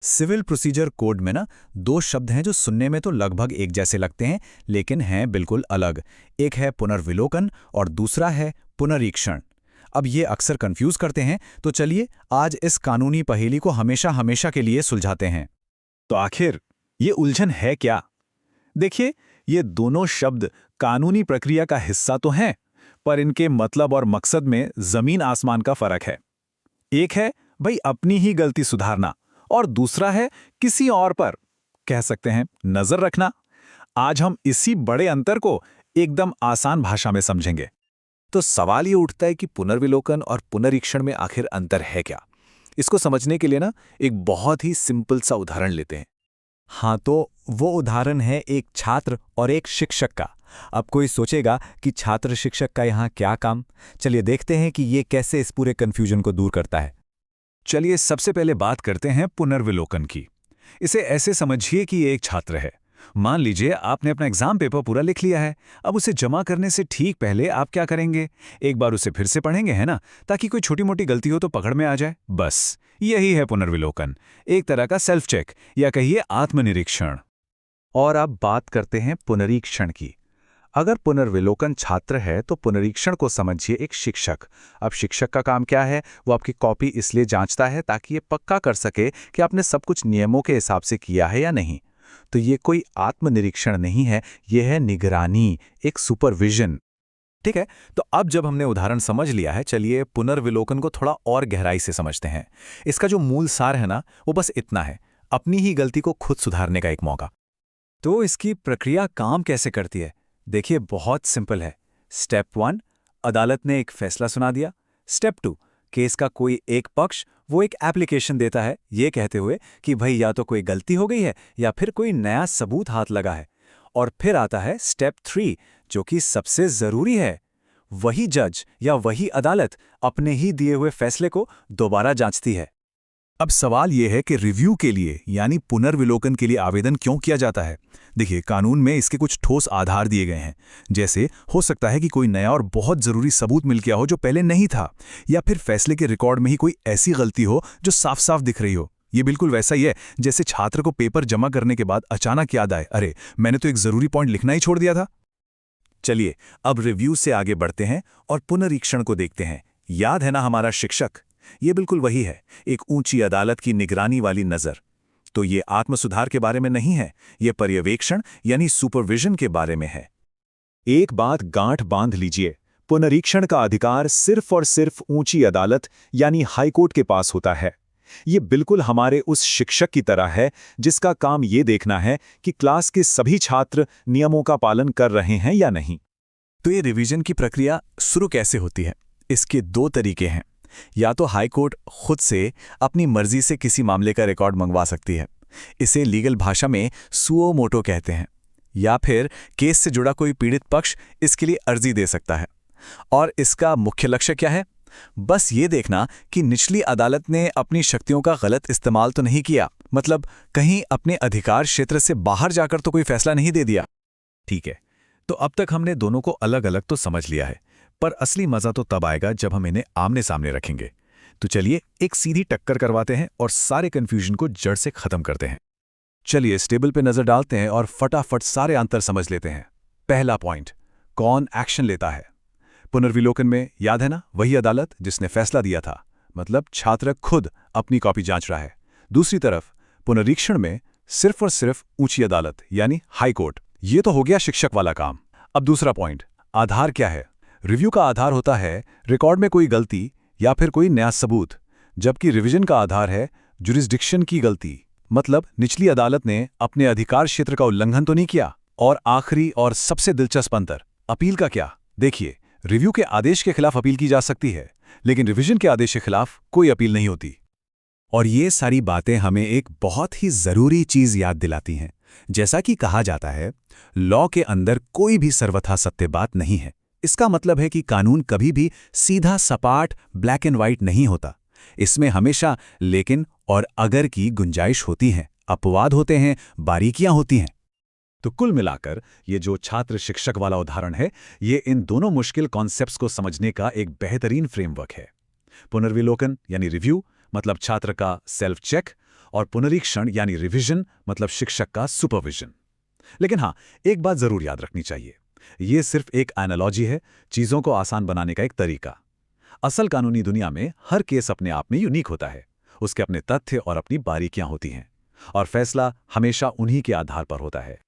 Civil procedure code में ना दो शब्द हैं जो सुनने में तो लगभग एक जैसे लगते हैं, लेकिन हैं बिल्कुल अलग। एक है पुनर्विलोकन और दूसरा है पुनरीक्षण। अब ये अक्सर कंफ्यूज करते हैं, तो चलिए आज इस कानूनी पहेली को हमेशा हमेशा के लिए सुलझाते हैं। तो आखिर ये उलझन है क्या? देखिए, ये दोनों शब्द कानूनी प्रक्रिया का हिस्सा तो हैं, पर इनके मतलब और मकसद में जमीन आसमान का फर्क है। एक है भाई अपनी ही गलती सुधारना, और दूसरा है किसी और पर, कह सकते हैं, नजर रखना। आज हम इसी बड़े अंतर को एकदम आसान भाषा में समझेंगे। तो सवाल ये उठता है कि पुनर्विलोकन और पुनरीक्षण में आखिर अंतर है क्या? इसको समझने के लिए ना एक बहुत ही सिंपल सा उदाहरण लेते हैं। हाँ, तो वो उदाहरण है एक छात्र और एक शिक्षक का। अब कोई सोचेगा कि छात्र शिक्षक का यहाँ क्या काम? चलिए देखते हैं कि ये कैसे इस पूरे कन्फ्यूजन को दूर करता है। चलिए सबसे पहले बात करते हैं पुनर्विलोकन की। इसे ऐसे समझिए कि ये एक छात्र है। मान लीजिए आपने अपना एग्जाम पेपर पूरा लिख लिया है। अब उसे जमा करने से ठीक पहले आप क्या करेंगे? एक बार उसे फिर से पढ़ेंगे, है ना, ताकि कोई छोटी मोटी गलती हो तो पकड़ में आ जाए। बस यही है पुनर्विलोकन, एक तरह का सेल्फ चेक या कहिए आत्मनिरीक्षण। और अब बात करते हैं पुनरीक्षण की। अगर पुनर्विलोकन छात्र है तो पुनरीक्षण को समझिए एक शिक्षक। अब शिक्षक का काम क्या है? वो आपकी कॉपी इसलिए जांचता है ताकि ये पक्का कर सके कि आपने सब कुछ नियमों के हिसाब से किया है या नहीं। तो ये कोई आत्मनिरीक्षण नहीं है, ये है निगरानी, एक सुपरविजन। ठीक है, तो अब जब हमने उदाहरण समझ लिया है, चलिए पुनर्विलोकन को थोड़ा और गहराई से समझते हैं। इसका जो मूल सार है ना, वो बस इतना है, अपनी ही गलती को खुद सुधारने का एक मौका। तो इसकी प्रक्रिया काम कैसे करती है? देखिए, बहुत सिंपल है। स्टेप 1, अदालत ने एक फैसला सुना दिया। स्टेप 2, केस का कोई एक पक्ष वो एक एप्लीकेशन देता है, ये कहते हुए कि भाई या तो कोई गलती हो गई है या फिर कोई नया सबूत हाथ लगा है। और फिर आता है स्टेप 3, जो कि सबसे जरूरी है। वही जज या वही अदालत अपने ही दिए हुए फैसले को दोबारा जांचती है। अब सवाल यह है कि रिव्यू के लिए यानी पुनर्विलोकन के लिए आवेदन क्यों किया जाता है? देखिए, कानून में इसके कुछ ठोस आधार दिए गए हैं। जैसे हो सकता है कि कोई नया और बहुत जरूरी सबूत मिल गया हो जो पहले नहीं था, या फिर फैसले के रिकॉर्ड में ही कोई ऐसी गलती हो जो साफ साफ दिख रही हो। ये बिल्कुल वैसा ही है जैसे छात्र को पेपर जमा करने के बाद अचानक याद आए, अरे मैंने तो एक जरूरी पॉइंट लिखना ही छोड़ दिया था। चलिए अब रिव्यू से आगे बढ़ते हैं और पुनरीक्षण को देखते हैं। याद है ना हमारा शिक्षक? ये बिल्कुल वही है, एक ऊंची अदालत की निगरानी वाली नजर। तो ये आत्मसुधार के बारे में नहीं है, ये पर्यवेक्षण यानी सुपरविजन के बारे में है। एक बात गांठ बांध लीजिए, पुनरीक्षण का अधिकार सिर्फ और सिर्फ ऊंची अदालत यानी हाईकोर्ट के पास होता है। ये बिल्कुल हमारे उस शिक्षक की तरह है जिसका काम ये देखना है कि क्लास के सभी छात्र नियमों का पालन कर रहे हैं या नहीं। तो ये रिवीजन की प्रक्रिया शुरू कैसे होती है? इसके दो तरीके हैं। या तो हाईकोर्ट खुद से अपनी मर्जी से किसी मामले का रिकॉर्ड मंगवा सकती है, इसे लीगल भाषा में सुओ मोटो कहते हैं। या फिर केस से जुड़ा कोई पीड़ित पक्ष इसके लिए अर्जी दे सकता है। और इसका मुख्य लक्ष्य क्या है? बस ये देखना कि निचली अदालत ने अपनी शक्तियों का गलत इस्तेमाल तो नहीं किया, मतलब कहीं अपने अधिकार क्षेत्र से बाहर जाकर तो कोई फैसला नहीं दे दिया। ठीक है, तो अब तक हमने दोनों को अलग अलग तो समझ लिया है, पर असली मजा तो तब आएगा जब हम इन्हें आमने सामने रखेंगे। तो चलिए एक सीधी टक्कर करवाते हैं और सारे कंफ्यूजन को जड़ से खत्म करते हैं। चलिए इस टेबल पे नजर डालते हैं और फटाफट सारे अंतर समझ लेते हैं। पहला पॉइंट, कौन एक्शन लेता है? पुनर्विलोकन में याद है ना, वही अदालत जिसने फैसला दिया था, मतलब छात्र खुद अपनी कॉपी जांच रहा है। दूसरी तरफ पुनरीक्षण में सिर्फ और सिर्फ ऊंची अदालत यानी हाई कोर्ट। ये तो हो गया शिक्षक वाला काम। अब दूसरा पॉइंट, आधार क्या है? रिव्यू का आधार होता है रिकॉर्ड में कोई गलती या फिर कोई नया सबूत, जबकि रिवीजन का आधार है जुरिस्डिक्शन की गलती, मतलब निचली अदालत ने अपने अधिकार क्षेत्र का उल्लंघन तो नहीं किया। और आखिरी और सबसे दिलचस्प अंतर, अपील का क्या? देखिए, रिव्यू के आदेश के खिलाफ अपील की जा सकती है, लेकिन रिवीजन के आदेश के खिलाफ कोई अपील नहीं होती। और ये सारी बातें हमें एक बहुत ही जरूरी चीज याद दिलाती हैं। जैसा कि कहा जाता है, लॉ के अंदर कोई भी सर्वथा सत्य बात नहीं है। इसका मतलब है कि कानून कभी भी सीधा सपाट ब्लैक एंड व्हाइट नहीं होता। इसमें हमेशा लेकिन और अगर की गुंजाइश होती है, अपवाद होते हैं, बारीकियां होती हैं। तो कुल मिलाकर ये जो छात्र शिक्षक वाला उदाहरण है, ये इन दोनों मुश्किल कॉन्सेप्ट्स को समझने का एक बेहतरीन फ्रेमवर्क है। पुनर्विलोकन यानी रिव्यू, मतलब छात्र का सेल्फ चेक, और पुनरीक्षण यानी रिवीजन मतलब शिक्षक का सुपरविजन। लेकिन हाँ, एक बात जरूर याद रखनी चाहिए, ये सिर्फ एक एनालॉजी है, चीजों को आसान बनाने का एक तरीका। असल कानूनी दुनिया में हर केस अपने आप में यूनिक होता है, उसके अपने तथ्य और अपनी बारीकियां होती हैं, और फैसला हमेशा उन्हीं के आधार पर होता है।